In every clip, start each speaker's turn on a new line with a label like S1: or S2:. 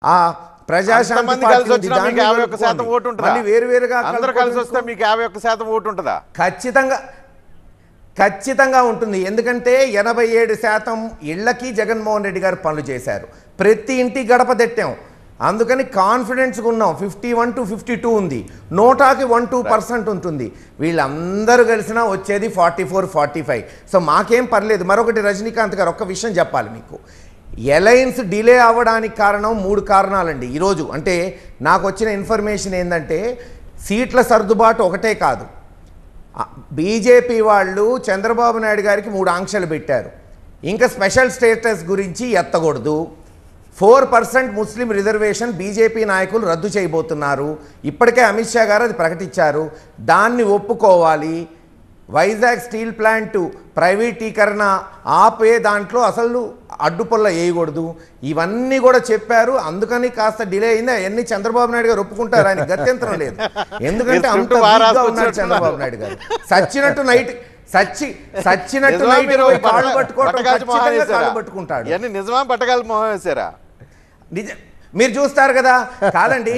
S1: ఆ ప్రజాశాంతి
S2: కలిసి వచ్చినా మీకు 51% ఓటు ఉంటుందా?
S1: మళ్ళీ వేరువేరుగా
S2: అందరూ కలిసి వస్తే మీకు 51% ఓటు ఉంటుందా?
S1: ఖచ్చితంగా ఉంటుంది. ఎందుకంటే 87% ఇళ్లకి జగన్మోహన్ రెడ్డి గారు పనులు చేశారు. ప్రతి ఇంటి గడప తట్టాం. అందుకని కాన్ఫిడెన్స్గా ఉన్నాం. 51 to 52 ఉంది. నోటాకి 1-2% ఉంటుంది. వీళ్ళందరూ కలిసినా వచ్చేది 44-45. సో మాకేం పర్లేదు. మరొకటి రజనీకాంత్ గారు ఒక్క విషయం చెప్పాలి మీకు. అలయన్స్ డిలే అవ్వడానికి కారణం 3 కారణాలండి ఈరోజు. అంటే నాకు వచ్చిన ఇన్ఫర్మేషన్ ఏంటంటే సీట్ల సర్దుబాటు ఒకటే కాదు. బీజేపీ వాళ్ళు చంద్రబాబు నాయుడు గారికి 3 ఆంక్షలు పెట్టారు. ఇంకా స్పెషల్ స్టేటస్ గురించి ఎత్తకూడదు. 4% ముస్లిం రిజర్వేషన్ బీజేపీ నాయకులు రద్దు చేయబోతున్నారు. ఇప్పటికే అమిత్ షా గారు అది ప్రకటించారు. దాన్ని ఒప్పుకోవాలి. వైజాగ్ స్టీల్ ప్లాంట్ ప్రైవేటీకరణ ఆపే దాంట్లో అసలు అడ్డుపొల్ల వేయకూడదు. ఇవన్నీ కూడా చెప్పారు. అందుకని కాస్త డిలే అయింది. అవన్నీ చంద్రబాబు నాయుడు గారు ఒప్పుకుంటారు. ఆయన గత్యంతరం లేదు. ఎందుకంటే అంత వీక్గా ఉన్నారు చంద్రబాబు నాయుడు గారు. సచ్చినట్టు నైట్ కాళ్ళు పట్టుకుంటాడు.
S2: నిజమా పట్టగాలి మొహం వేసారా?
S1: మీరు చూస్తారు కదా. కాదండి,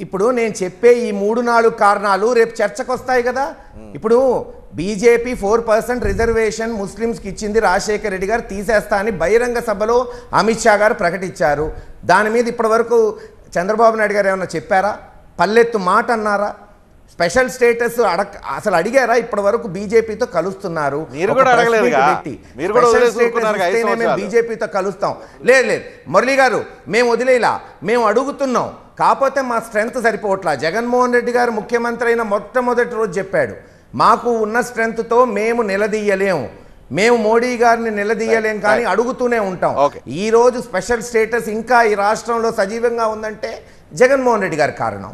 S1: ఇప్పుడు నేను చెప్పే ఈ 3-4 కారణాలు రేపు చర్చకు వస్తాయి కదా. ఇప్పుడు బీజేపీ 4% రిజర్వేషన్ ముస్లిమ్స్కి ఇచ్చింది. రాజశేఖర రెడ్డి గారు తీసేస్తా అని బహిరంగ సభలో అమిత్ షా గారు ప్రకటించారు. దాని మీద ఇప్పటి వరకు చంద్రబాబు నాయుడు గారు ఏమన్నా చెప్పారా? పల్లెత్తు మాట అన్నారా? స్పెషల్ స్టేటస్ అసలు అడిగారా? ఇప్పటి వరకు బీజేపీతో కలుస్తున్నారు. బీజేపీతో కలుస్తాం. లేదు మురళి గారు, మేము వదిలేలా, మేము అడుగుతున్నాం. కాకపోతే మా స్ట్రెంగ్త్ సరిపోవట్లా. జగన్మోహన్ రెడ్డి గారు ముఖ్యమంత్రి అయిన మొట్టమొదటి రోజు చెప్పాడు, మాకు ఉన్న స్ట్రెంగ్త్తో మేము నిలదీయలేము, మేము మోడీ గారిని నిలదీయలేం, కానీ అడుగుతూనే ఉంటాం. ఈ రోజు స్పెషల్ స్టేటస్ ఇంకా ఈ రాష్ట్రంలో సజీవంగా ఉందంటే జగన్మోహన్ రెడ్డి గారి కారణం.